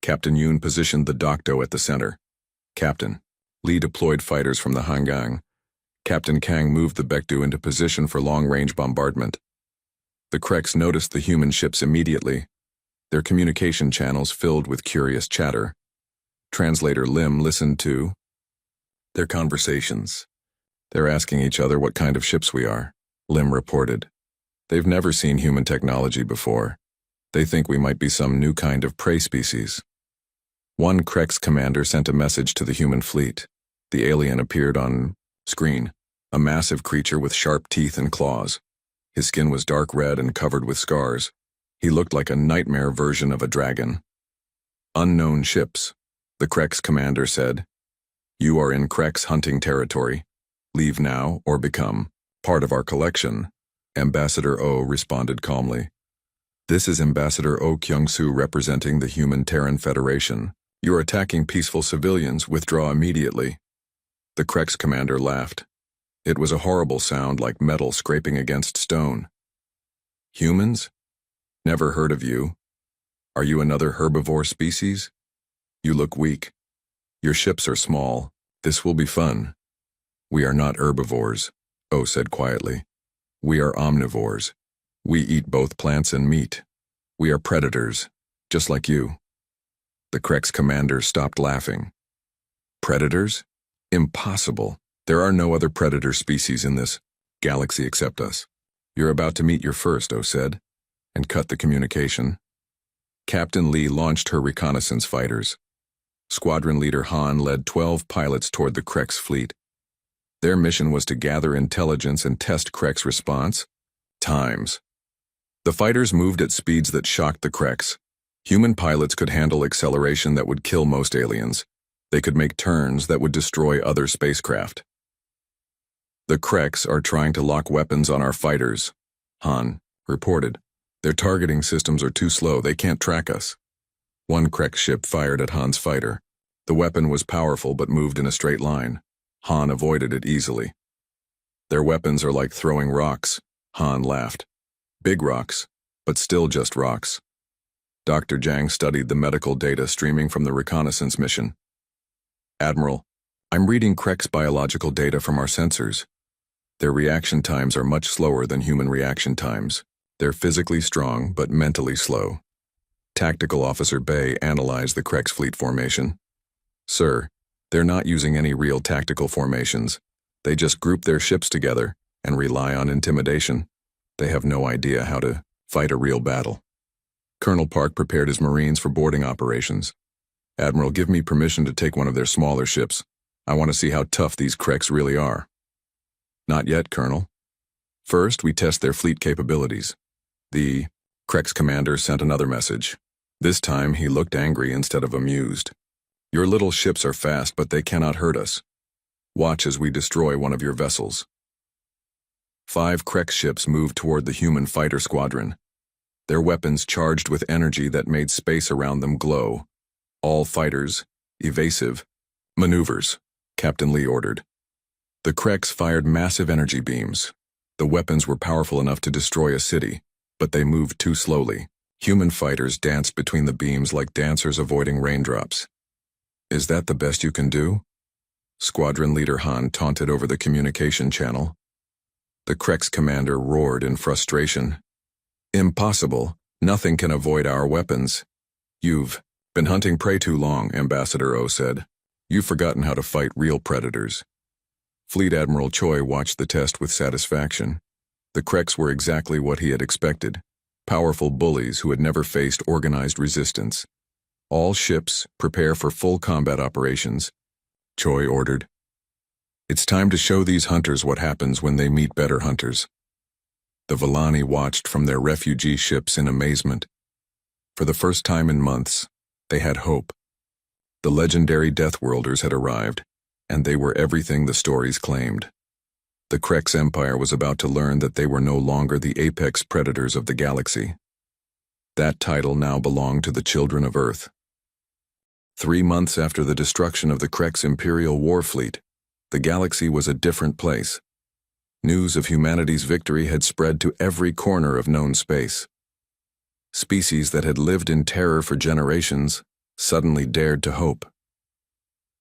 Captain Yoon positioned the Dokdo at the center. Captain, Lee deployed fighters from the Hangang. Captain Kang moved the Baekdu into position for long-range bombardment. The Kreks noticed the human ships immediately, their communication channels filled with curious chatter. Translator Lim listened to their conversations. They're asking each other what kind of ships we are, Lim reported. They've never seen human technology before. They think we might be some new kind of prey species. One Krek's commander sent a message to the human fleet. The alien appeared on screen, a massive creature with sharp teeth and claws. His skin was dark red and covered with scars. He looked like a nightmare version of a dragon. Unknown ships, the Krek's commander said. You are in Krek's hunting territory. Leave now or become part of our collection. Ambassador Oh responded calmly. This is Ambassador Oh Kyung-soo representing the Human Terran Federation. You're attacking peaceful civilians. Withdraw immediately. The Krek's commander laughed. It was a horrible sound like metal scraping against stone. Humans? Never heard of you. Are you another herbivore species? You look weak. Your ships are small. This will be fun. We are not herbivores, Oh said quietly. We are omnivores. We eat both plants and meat. We are predators, just like you. The Krek's commander stopped laughing. Predators? Impossible. There are no other predator species in this galaxy except us. You're about to meet your first, Oh said, and cut the communication. Captain Lee launched her reconnaissance fighters. Squadron leader Han led 12 pilots toward the Krek's fleet. Their mission was to gather intelligence and test Krek's response times. The fighters moved at speeds that shocked the Kreks. Human pilots could handle acceleration that would kill most aliens. They could make turns that would destroy other spacecraft. The Kreks are trying to lock weapons on our fighters, Han reported. Their targeting systems are too slow, they can't track us. One Krek ship fired at Han's fighter. The weapon was powerful but moved in a straight line. Han avoided it easily. Their weapons are like throwing rocks, Han laughed. Big rocks, but still just rocks. Dr. Jang studied the medical data streaming from the reconnaissance mission. Admiral, I'm reading Krek's biological data from our sensors. Their reaction times are much slower than human reaction times. They're physically strong but mentally slow. Tactical Officer Bay analyzed the Krek's fleet formation. Sir, they're not using any real tactical formations. They just group their ships together and rely on intimidation. They have no idea how to fight a real battle. Colonel Park prepared his Marines for boarding operations. Admiral, give me permission to take one of their smaller ships. I want to see how tough these Kreks really are. Not yet, Colonel. First, we test their fleet capabilities. The Krek's commander sent another message. This time he looked angry instead of amused. Your little ships are fast, but they cannot hurt us. Watch as we destroy one of your vessels. 5 Krex ships moved toward the human fighter squadron, their weapons charged with energy that made space around them glow. All fighters, evasive, maneuvers, Captain Lee ordered. The Krex fired massive energy beams. The weapons were powerful enough to destroy a city, but they moved too slowly. Human fighters danced between the beams like dancers avoiding raindrops. Is that the best you can do? Squadron leader Han taunted over the communication channel. The Krex commander roared in frustration. Impossible. Nothing can avoid our weapons. You've been hunting prey too long, Ambassador O said. You've forgotten how to fight real predators. Fleet Admiral Choi watched the test with satisfaction. The Krex were exactly what he had expected. Powerful bullies who had never faced organized resistance. All ships, prepare for full combat operations, Choi ordered. It's time to show these hunters what happens when they meet better hunters. The Villani watched from their refugee ships in amazement. For the first time in months, they had hope. The legendary Deathworlders had arrived, and they were everything the stories claimed. The Krex Empire was about to learn that they were no longer the apex predators of the galaxy. That title now belonged to the children of Earth. 3 months after the destruction of the Krex Imperial War Fleet, the galaxy was a different place. News of humanity's victory had spread to every corner of known space. Species that had lived in terror for generations suddenly dared to hope.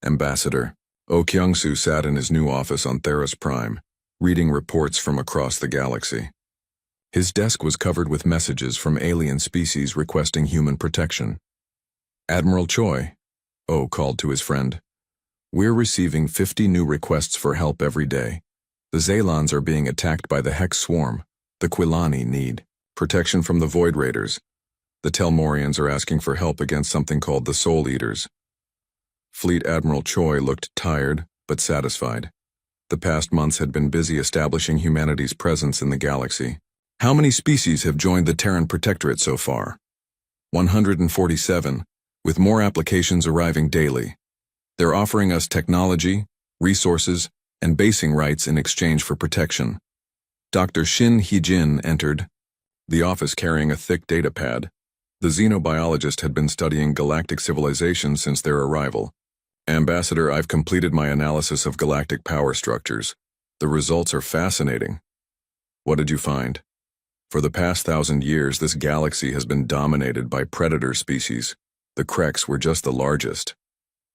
Ambassador Oh Kyung-soo sat in his new office on Theros Prime, reading reports from across the galaxy. His desk was covered with messages from alien species requesting human protection. Admiral Choi, Oh called to his friend, we're receiving 50 new requests for help every day. The Zalons are being attacked by the Hex Swarm. The Quilani need protection from the Void Raiders. The Telmorians are asking for help against something called the Soul Eaters. Fleet Admiral Choi looked tired, but satisfied. The past months had been busy establishing humanity's presence in the galaxy. How many species have joined the Terran Protectorate so far? 147, with more applications arriving daily. They're offering us technology, resources, and basing rights in exchange for protection. Dr. Shin Hee-jin entered, the office carrying a thick data pad. The xenobiologist had been studying galactic civilization since their arrival. Ambassador, I've completed my analysis of galactic power structures. The results are fascinating. What did you find? For the past 1,000 years, this galaxy has been dominated by predator species. The Krex were just the largest.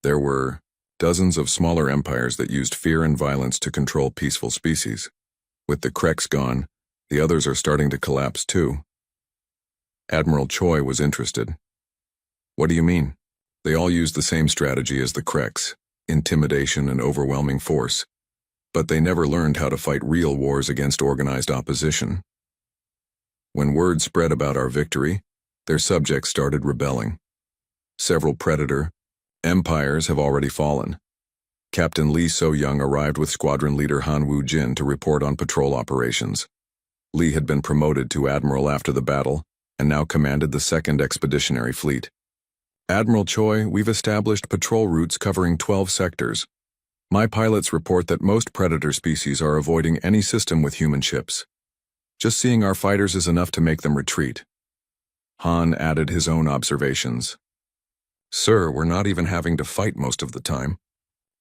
There were dozens of smaller empires that used fear and violence to control peaceful species. With the Krex gone, the others are starting to collapse too. Admiral Choi was interested. What do you mean? They all used the same strategy as the Krex, intimidation and overwhelming force. But they never learned how to fight real wars against organized opposition. When word spread about our victory, their subjects started rebelling. Several predator empires have already fallen. Captain Lee So-young arrived with squadron leader Han Woo-jin to report on patrol operations. Lee had been promoted to admiral after the battle, and now commanded the 2nd Expeditionary Fleet. Admiral Choi, we've established patrol routes covering 12 sectors. My pilots report that most predator species are avoiding any system with human ships. Just seeing our fighters is enough to make them retreat. Han added his own observations. Sir, we're not even having to fight most of the time.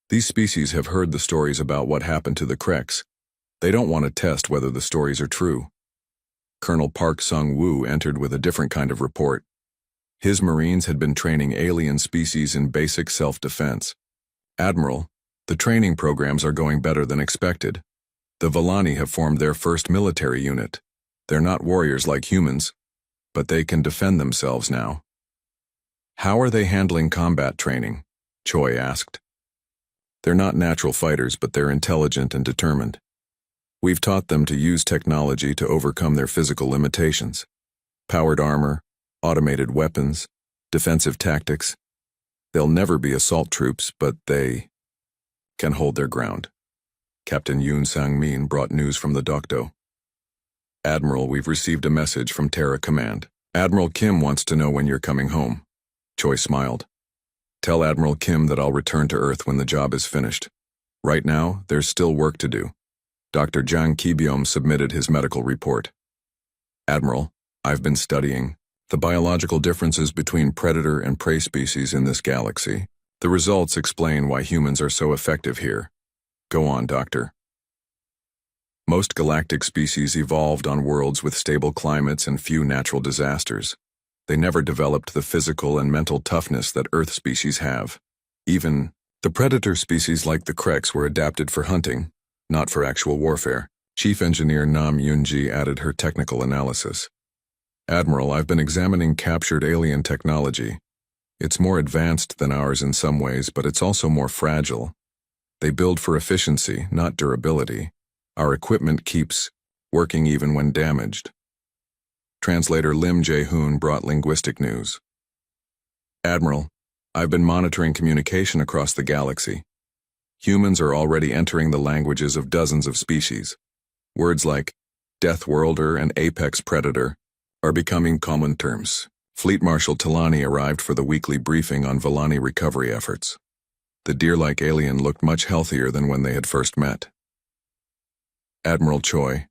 These species have heard the stories about what happened to the Krex. They don't want to test whether the stories are true. Colonel Park Sung-woo entered with a different kind of report. His Marines had been training alien species in basic self-defense. Admiral, the training programs are going better than expected. The Villani have formed their first military unit. They're not warriors like humans, but they can defend themselves now. How are they handling combat training? Choi asked. They're not natural fighters, but they're intelligent and determined. We've taught them to use technology to overcome their physical limitations. Powered armor, automated weapons, defensive tactics. They'll never be assault troops, but they can hold their ground. Captain Yoon Sang-min brought news from the Dokdo. Admiral, we've received a message from Terra Command. Admiral Kim wants to know when you're coming home. Choi smiled. Tell Admiral Kim that I'll return to Earth when the job is finished. Right now, there's still work to do. Dr. Jang Ki-byom submitted his medical report. Admiral, I've been studying the biological differences between predator and prey species in this galaxy. The results explain why humans are so effective here. Go on, Doctor. Most galactic species evolved on worlds with stable climates and few natural disasters. They never developed the physical and mental toughness that Earth species have. Even the predator species like the Kreks were adapted for hunting, not for actual warfare. Chief Engineer Nam Yoonji added her technical analysis. Admiral, I've been examining captured alien technology. It's more advanced than ours in some ways, but it's also more fragile. They build for efficiency, not durability. Our equipment keeps working even when damaged. Translator Lim Jae-hoon brought linguistic news. Admiral, I've been monitoring communication across the galaxy. Humans are already entering the languages of dozens of species. Words like Deathworlder and apex predator are becoming common terms. Fleet Marshal Talani arrived for the weekly briefing on Vellani recovery efforts. The deer-like alien looked much healthier than when they had first met. Admiral Choi,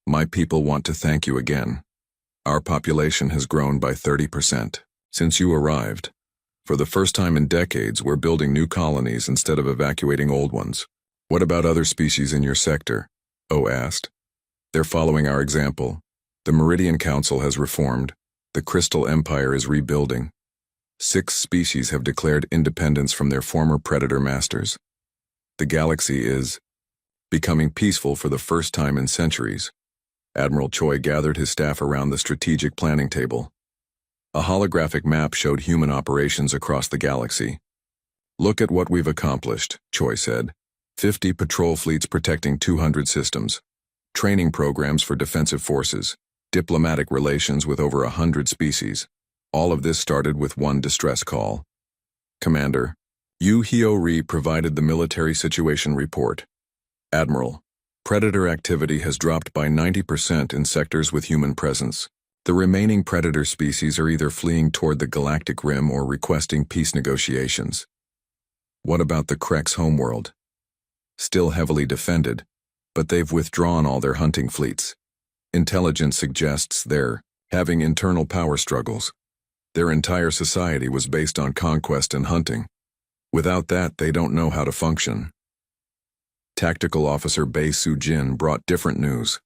my people want to thank you again. Our population has grown by 30% since you arrived. For the first time in decades, we're building new colonies instead of evacuating old ones. What about other species in your sector? Oh asked. They're following our example. The Meridian Council has reformed. The Crystal Empire is rebuilding. 6 species have declared independence from their former predator masters. The galaxy is becoming peaceful for the first time in centuries. Admiral Choi gathered his staff around the strategic planning table. A holographic map showed human operations across the galaxy. Look at what we've accomplished, Choi said. 50 patrol fleets protecting 200 systems. Training programs for defensive forces. Diplomatic relations with over 100 species. All of this started with one distress call. Commander, Yu Hyo-ri provided the military situation report. Admiral, predator activity has dropped by 90% in sectors with human presence. The remaining predator species are either fleeing toward the galactic rim or requesting peace negotiations. What about the Kreks' homeworld? Still heavily defended, but they've withdrawn all their hunting fleets. Intelligence suggests they're having internal power struggles. Their entire society was based on conquest and hunting. Without that, they don't know how to function. Tactical Officer Bae Soo-jin brought different news.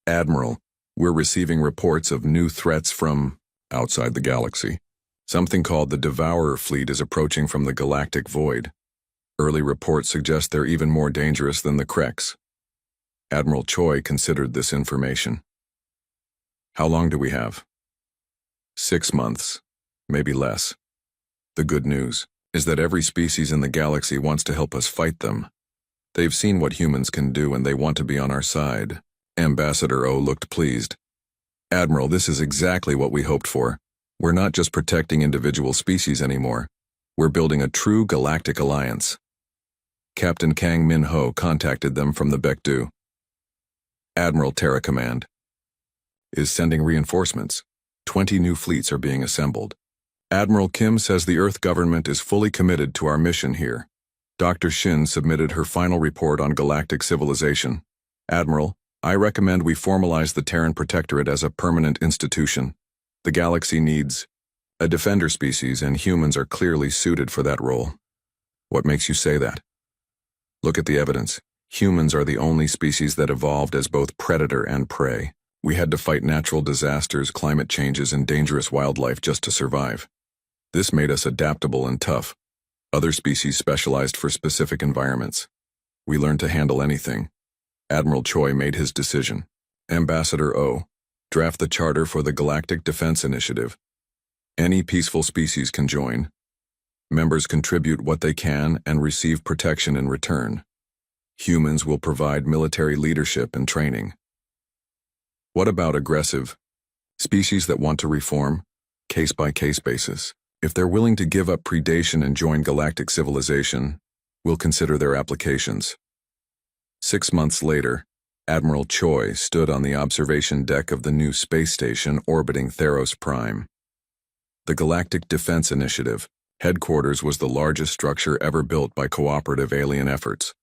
Admiral, we're receiving reports of new threats from outside the galaxy. Something called the Devourer fleet is approaching from the galactic void. Early reports suggest they're even more dangerous than the Kreks. Admiral Choi considered this information. How long do we have? 6 months, maybe less. The good news is that every species in the galaxy wants to help us fight them. They've seen what humans can do and they want to be on our side. Ambassador Oh looked pleased. Admiral, this is exactly what we hoped for. We're not just protecting individual species anymore. We're building a true galactic alliance. Captain Kang Min-ho contacted them from the Baekdu. Admiral Terra Command is sending reinforcements. 20 new fleets are being assembled. Admiral Kim says the Earth government is fully committed to our mission here. Dr. Shin submitted her final report on galactic civilization. Admiral, I recommend we formalize the Terran Protectorate as a permanent institution. The galaxy needs a defender species, and humans are clearly suited for that role. What makes you say that? Look at the evidence. Humans are the only species that evolved as both predator and prey. We had to fight natural disasters, climate changes, and dangerous wildlife just to survive. This made us adaptable and tough. Other species specialized for specific environments. We learned to handle anything. Admiral Choi made his decision. Ambassador Oh, draft the charter for the Galactic Defense Initiative. Any peaceful species can join. Members contribute what they can and receive protection in return. Humans will provide military leadership and training. What about aggressive species that want to reform? Case-by-case basis. If they're willing to give up predation and join galactic civilization, we'll consider their applications. 6 months later, Admiral Choi stood on the observation deck of the new space station orbiting Theros Prime. The Galactic Defense Initiative headquarters was the largest structure ever built by cooperative alien efforts.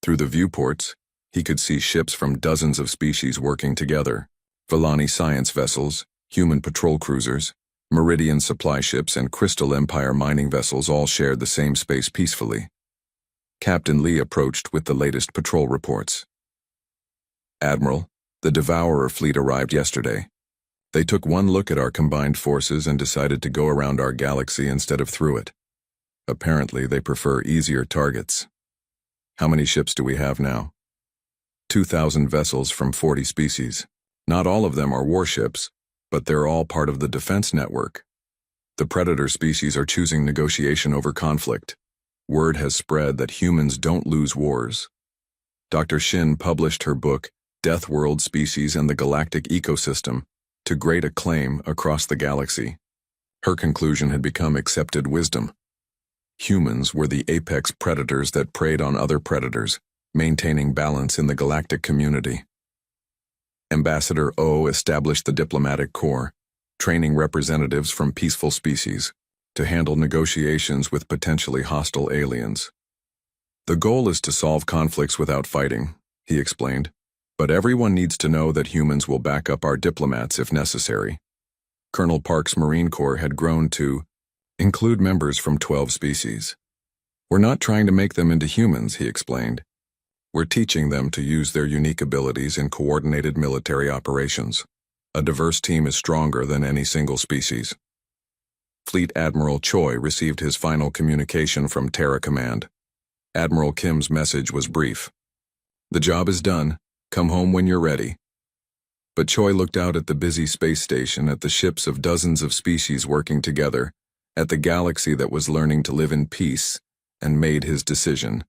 Through the viewports, he could see ships from dozens of species working together. Villani science vessels, human patrol cruisers, Meridian supply ships, and Crystal Empire mining vessels all shared the same space peacefully. Captain Lee approached with the latest patrol reports. "Admiral, the Devourer fleet arrived yesterday. They took one look at our combined forces and decided to go around our galaxy instead of through it. Apparently, they prefer easier targets. How many ships do we have now?" 2,000 vessels from 40 species. Not all of them are warships, but they're all part of the defense network. The predator species are choosing negotiation over conflict. Word has spread that humans don't lose wars. Dr. Shin published her book, Deathworld Species and the Galactic Ecosystem, to great acclaim across the galaxy. Her conclusion had become accepted wisdom. Humans were the apex predators that preyed on other predators, maintaining balance in the galactic community. Ambassador O established the diplomatic corps, training representatives from peaceful species to handle negotiations with potentially hostile aliens. "The goal is to solve conflicts without fighting," he explained. "But everyone needs to know that humans will back up our diplomats if necessary." Colonel Park's Marine Corps had grown to include members from 12 species. "We're not trying to make them into humans," he explained. "We're teaching them to use their unique abilities in coordinated military operations. A diverse team is stronger than any single species." Fleet Admiral Choi received his final communication from Terra Command. Admiral Kim's message was brief. "The job is done. Come home when you're ready." But Choi looked out at the busy space station, at the ships of dozens of species working together, at the galaxy that was learning to live in peace, and made his decision.